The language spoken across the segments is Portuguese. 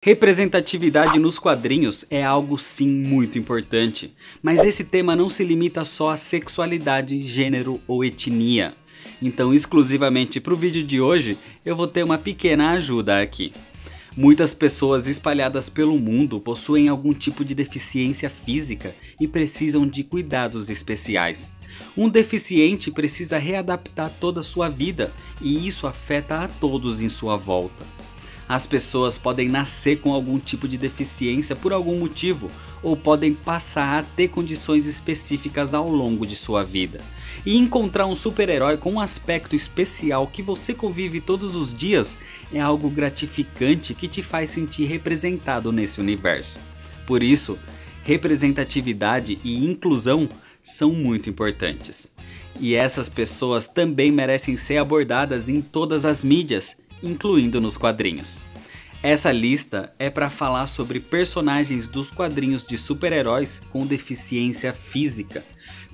Representatividade nos quadrinhos é algo sim muito importante, mas esse tema não se limita só a sexualidade, gênero ou etnia. Então, exclusivamente para o vídeo de hoje, eu vou ter uma pequena ajuda aqui. Muitas pessoas espalhadas pelo mundo possuem algum tipo de deficiência física e precisam de cuidados especiais. Um deficiente precisa readaptar toda a sua vida e isso afeta a todos em sua volta. As pessoas podem nascer com algum tipo de deficiência por algum motivo ou podem passar a ter condições específicas ao longo de sua vida. E encontrar um super-herói com um aspecto especial que você convive todos os dias é algo gratificante que te faz sentir representado nesse universo. Por isso, representatividade e inclusão são muito importantes. E essas pessoas também merecem ser abordadas em todas as mídias, incluindo nos quadrinhos. Essa lista é para falar sobre personagens dos quadrinhos de super-heróis com deficiência física.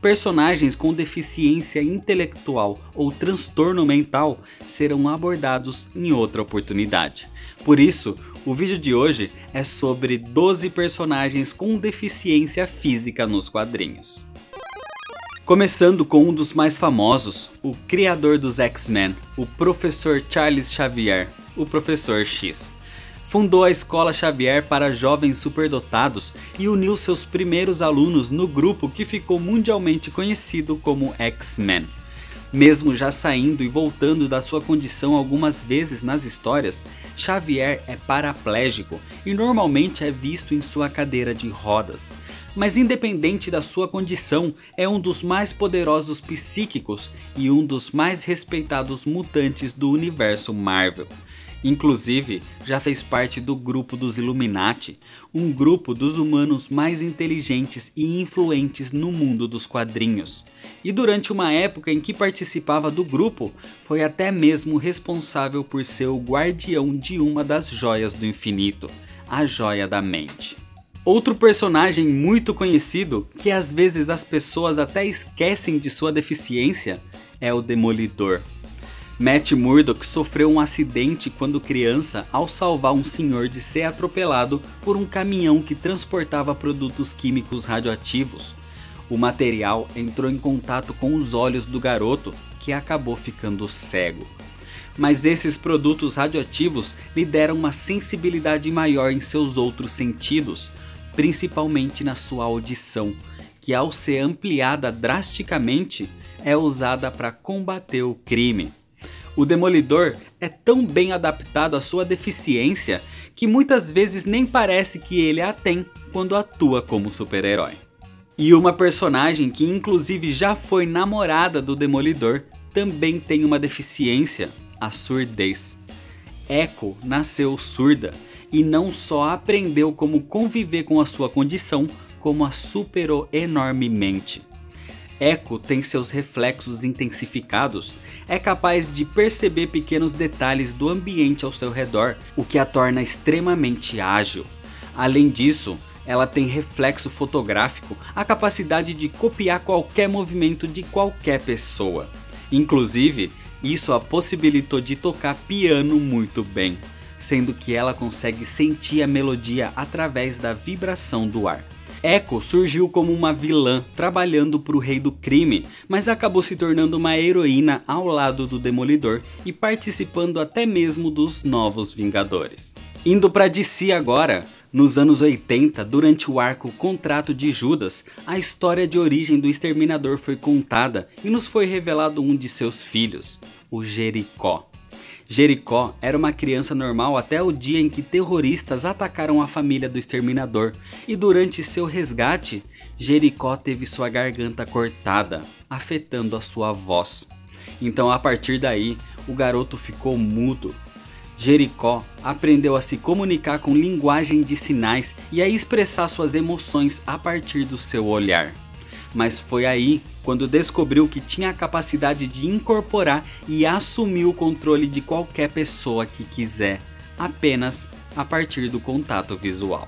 Personagens com deficiência intelectual ou transtorno mental serão abordados em outra oportunidade. Por isso, o vídeo de hoje é sobre 12 personagens com deficiência física nos quadrinhos. Começando com um dos mais famosos, o criador dos X-Men, o Professor Charles Xavier, o Professor X. Fundou a Escola Xavier para jovens superdotados e uniu seus primeiros alunos no grupo que ficou mundialmente conhecido como X-Men. Mesmo já saindo e voltando da sua condição algumas vezes nas histórias, Xavier é paraplégico e normalmente é visto em sua cadeira de rodas. Mas independente da sua condição, é um dos mais poderosos psíquicos e um dos mais respeitados mutantes do universo Marvel. Inclusive, já fez parte do grupo dos Illuminati, um grupo dos humanos mais inteligentes e influentes no mundo dos quadrinhos. E durante uma época em que participava do grupo, foi até mesmo responsável por ser o guardião de uma das joias do infinito, a Joia da Mente. Outro personagem muito conhecido, que às vezes as pessoas até esquecem de sua deficiência, é o Demolidor. Matt Murdock sofreu um acidente quando criança ao salvar um senhor de ser atropelado por um caminhão que transportava produtos químicos radioativos. O material entrou em contato com os olhos do garoto, que acabou ficando cego. Mas esses produtos radioativos lhe deram uma sensibilidade maior em seus outros sentidos, principalmente na sua audição, que ao ser ampliada drasticamente é usada para combater o crime. O Demolidor é tão bem adaptado à sua deficiência que muitas vezes nem parece que ele a tem quando atua como super-herói. E uma personagem que inclusive já foi namorada do Demolidor também tem uma deficiência, a surdez. Echo nasceu surda e não só aprendeu como conviver com a sua condição, como a superou enormemente. Echo tem seus reflexos intensificados, é capaz de perceber pequenos detalhes do ambiente ao seu redor, o que a torna extremamente ágil. Além disso, ela tem reflexo fotográfico, a capacidade de copiar qualquer movimento de qualquer pessoa. Inclusive, isso a possibilitou de tocar piano muito bem, sendo que ela consegue sentir a melodia através da vibração do ar. Echo surgiu como uma vilã trabalhando para o rei do crime, mas acabou se tornando uma heroína ao lado do Demolidor e participando até mesmo dos Novos Vingadores. Indo para DC agora, nos anos 80, durante o arco Contrato de Judas, a história de origem do Exterminador foi contada e nos foi revelado um de seus filhos, o Jericó. Jericó era uma criança normal até o dia em que terroristas atacaram a família do Exterminador e durante seu resgate, Jericó teve sua garganta cortada, afetando a sua voz. Então a partir daí, o garoto ficou mudo. Jericó aprendeu a se comunicar com linguagem de sinais e a expressar suas emoções a partir do seu olhar. Mas foi aí quando descobriu que tinha a capacidade de incorporar e assumir o controle de qualquer pessoa que quiser, apenas a partir do contato visual.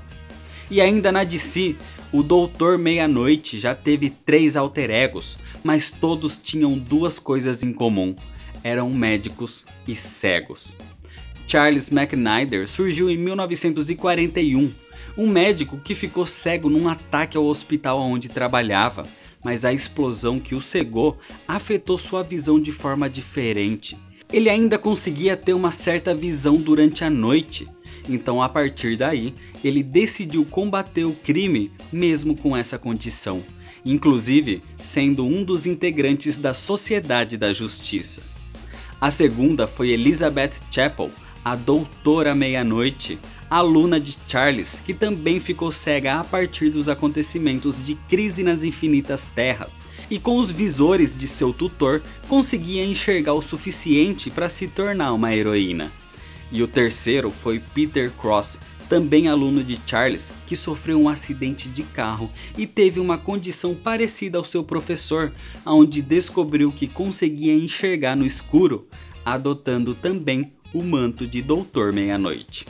E ainda na DC, o Doutor Meia-Noite já teve 3 alter egos, mas todos tinham duas coisas em comum: eram médicos e cegos. Charles McNider surgiu em 1941, um médico que ficou cego num ataque ao hospital onde trabalhava, mas a explosão que o cegou afetou sua visão de forma diferente. Ele ainda conseguia ter uma certa visão durante a noite, então a partir daí ele decidiu combater o crime mesmo com essa condição, inclusive sendo um dos integrantes da Sociedade da Justiça. A segunda foi Elizabeth Chapel, a Doutora Meia-Noite, aluna de Charles, que também ficou cega a partir dos acontecimentos de Crise nas Infinitas Terras, e com os visores de seu tutor conseguia enxergar o suficiente para se tornar uma heroína. E o terceiro foi Peter Cross, também aluno de Charles, que sofreu um acidente de carro e teve uma condição parecida ao seu professor, onde descobriu que conseguia enxergar no escuro, adotando também o manto de Doutor Meia-Noite.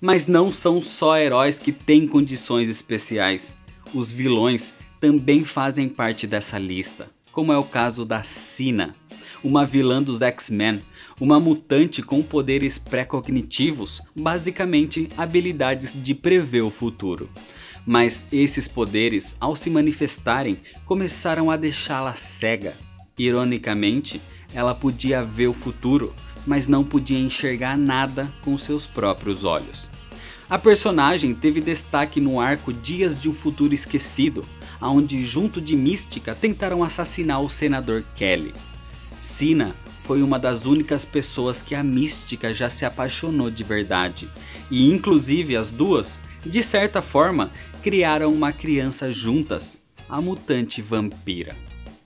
Mas não são só heróis que têm condições especiais, os vilões também fazem parte dessa lista, como é o caso da Sina, uma vilã dos X-Men, uma mutante com poderes pré-cognitivos, basicamente habilidades de prever o futuro. Mas esses poderes, ao se manifestarem, começaram a deixá-la cega. Ironicamente, ela podia ver o futuro, mas não podia enxergar nada com seus próprios olhos. A personagem teve destaque no arco Dias de um Futuro Esquecido, onde junto de Mística tentaram assassinar o senador Kelly. Sina foi uma das únicas pessoas que a Mística já se apaixonou de verdade, e inclusive as duas, de certa forma, criaram uma criança juntas, a mutante vampira.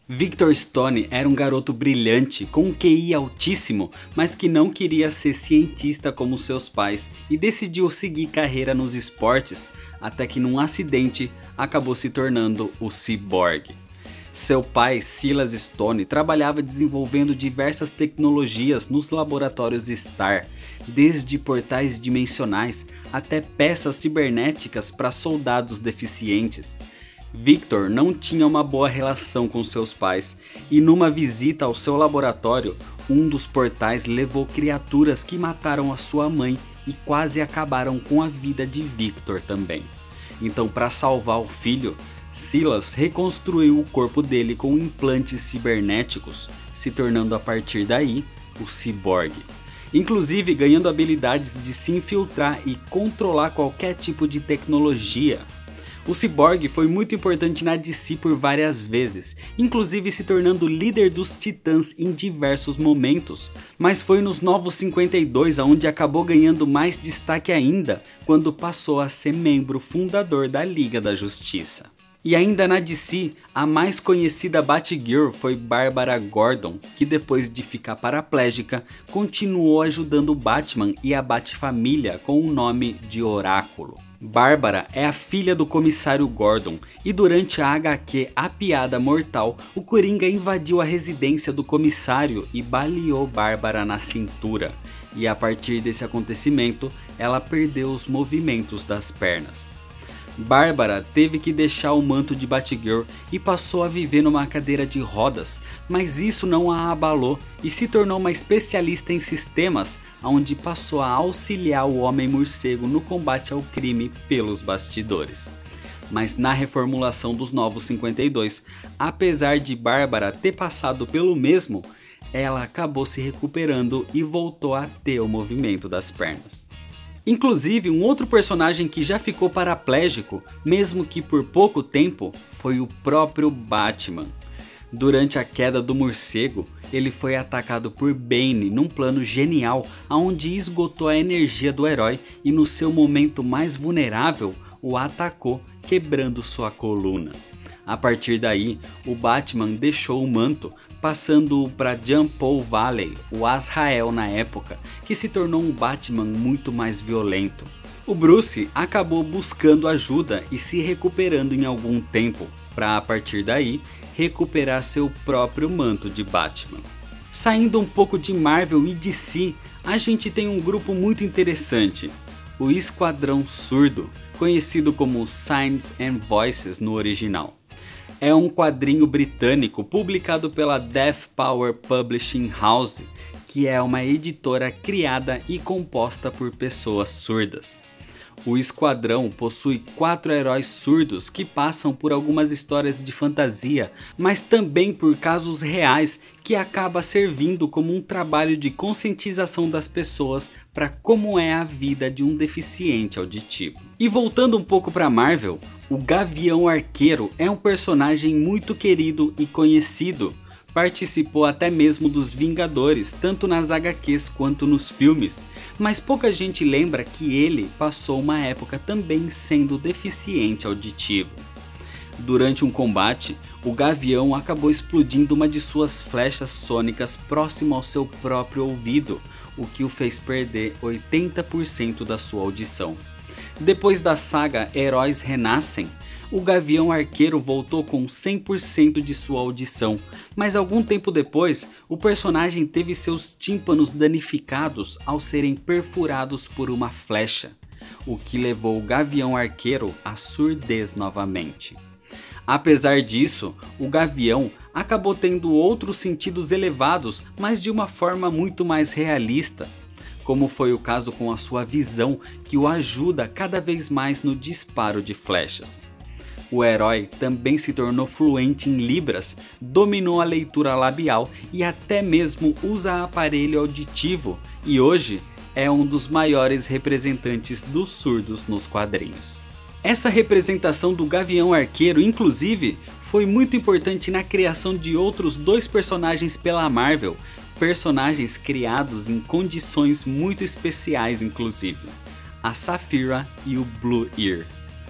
Victor Stone era um garoto brilhante, com um QI altíssimo, mas que não queria ser cientista como seus pais e decidiu seguir carreira nos esportes, até que num acidente acabou se tornando o Cyborg. Seu pai, Silas Stone, trabalhava desenvolvendo diversas tecnologias nos laboratórios STAR, desde portais dimensionais até peças cibernéticas para soldados deficientes. Victor não tinha uma boa relação com seus pais, e numa visita ao seu laboratório, um dos portais levou criaturas que mataram a sua mãe e quase acabaram com a vida de Victor também. Então, para salvar o filho, Silas reconstruiu o corpo dele com implantes cibernéticos, se tornando a partir daí o Cyborg. Inclusive ganhando habilidades de se infiltrar e controlar qualquer tipo de tecnologia. O Cyborg foi muito importante na DC por várias vezes, inclusive se tornando líder dos Titãs em diversos momentos, mas foi nos Novos 52 onde acabou ganhando mais destaque ainda, quando passou a ser membro fundador da Liga da Justiça. E ainda na DC, a mais conhecida Batgirl foi Bárbara Gordon, que depois de ficar paraplégica, continuou ajudando o Batman e a Batfamília com o nome de Oráculo. Bárbara é a filha do comissário Gordon, e durante a HQ A Piada Mortal, o Coringa invadiu a residência do comissário e baleou Bárbara na cintura, e a partir desse acontecimento, ela perdeu os movimentos das pernas. Bárbara teve que deixar o manto de Batgirl e passou a viver numa cadeira de rodas, mas isso não a abalou e se tornou uma especialista em sistemas, onde passou a auxiliar o Homem-Morcego no combate ao crime pelos bastidores. Mas na reformulação dos Novos 52, apesar de Bárbara ter passado pelo mesmo, ela acabou se recuperando e voltou a ter o movimento das pernas. Inclusive, um outro personagem que já ficou paraplégico, mesmo que por pouco tempo, foi o próprio Batman. Durante a queda do morcego, ele foi atacado por Bane num plano genial, onde esgotou a energia do herói e no seu momento mais vulnerável, o atacou, quebrando sua coluna. A partir daí, o Batman deixou o manto, passando-o para Jean Paul Valley, o Azrael na época, que se tornou um Batman muito mais violento. O Bruce acabou buscando ajuda e se recuperando em algum tempo, para a partir daí recuperar seu próprio manto de Batman. Saindo um pouco de Marvel e DC, a gente tem um grupo muito interessante, o Esquadrão Surdo, conhecido como Signs and Voices no original. É um quadrinho britânico publicado pela Death Power Publishing House, que é uma editora criada e composta por pessoas surdas. O Esquadrão possui 4 heróis surdos que passam por algumas histórias de fantasia, mas também por casos reais que acaba servindo como um trabalho de conscientização das pessoas para como é a vida de um deficiente auditivo. E voltando um pouco para Marvel, o Gavião Arqueiro é um personagem muito querido e conhecido. Participou até mesmo dos Vingadores, tanto nas HQs quanto nos filmes, mas pouca gente lembra que ele passou uma época também sendo deficiente auditivo. Durante um combate, o Gavião acabou explodindo uma de suas flechas sônicas próximo ao seu próprio ouvido, o que o fez perder 80% da sua audição. Depois da saga Heróis Renascem, o Gavião Arqueiro voltou com 100% de sua audição, mas algum tempo depois, o personagem teve seus tímpanos danificados ao serem perfurados por uma flecha, o que levou o Gavião Arqueiro à surdez novamente. Apesar disso, o Gavião acabou tendo outros sentidos elevados, mas de uma forma muito mais realista, como foi o caso com a sua visão, que o ajuda cada vez mais no disparo de flechas. O herói também se tornou fluente em Libras, dominou a leitura labial e até mesmo usa aparelho auditivo, e hoje é um dos maiores representantes dos surdos nos quadrinhos. Essa representação do Gavião Arqueiro, inclusive, foi muito importante na criação de outros 2 personagens pela Marvel, personagens criados em condições muito especiais inclusive, a Saphira e o Blue Ear.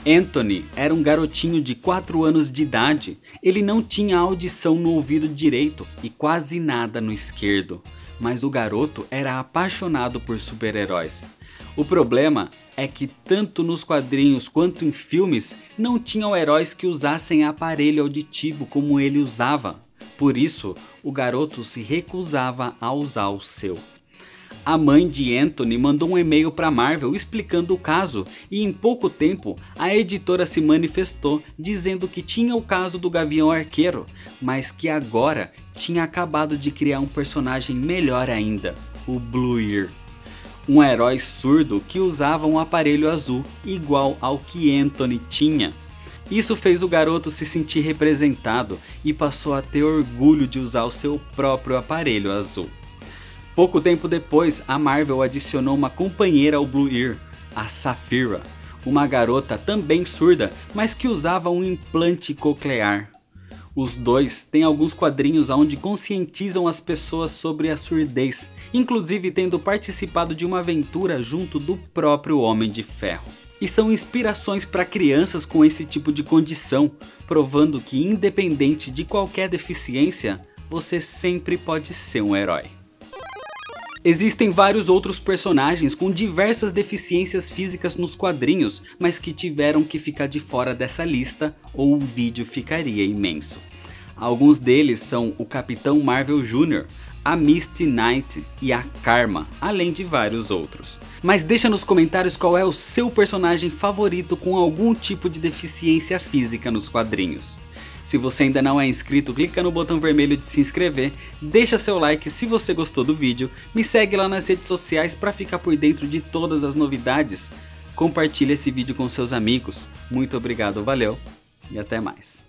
Anthony era um garotinho de 4 anos de idade, ele não tinha audição no ouvido direito e quase nada no esquerdo, mas o garoto era apaixonado por super-heróis. O problema é que tanto nos quadrinhos quanto em filmes não tinham heróis que usassem aparelho auditivo como ele usava, por isso o garoto se recusava a usar o seu. A mãe de Anthony mandou um e-mail para Marvel explicando o caso e em pouco tempo a editora se manifestou dizendo que tinha o caso do Gavião Arqueiro, mas que agora tinha acabado de criar um personagem melhor ainda, o Blue Ear. Um herói surdo que usava um aparelho azul igual ao que Anthony tinha. Isso fez o garoto se sentir representado e passou a ter orgulho de usar o seu próprio aparelho azul. Pouco tempo depois, a Marvel adicionou uma companheira ao Blue Ear, a Saphira, uma garota também surda, mas que usava um implante coclear. Os dois têm alguns quadrinhos onde conscientizam as pessoas sobre a surdez, inclusive tendo participado de uma aventura junto do próprio Homem de Ferro. E são inspirações para crianças com esse tipo de condição, provando que independente de qualquer deficiência, você sempre pode ser um herói. Existem vários outros personagens com diversas deficiências físicas nos quadrinhos, mas que tiveram que ficar de fora dessa lista ou o vídeo ficaria imenso. Alguns deles são o Capitão Marvel Jr., a Misty Knight e a Karma, além de vários outros. Mas deixa nos comentários qual é o seu personagem favorito com algum tipo de deficiência física nos quadrinhos. Se você ainda não é inscrito, clica no botão vermelho de se inscrever, deixa seu like se você gostou do vídeo, me segue lá nas redes sociais para ficar por dentro de todas as novidades. Compartilhe esse vídeo com seus amigos. Muito obrigado, valeu e até mais.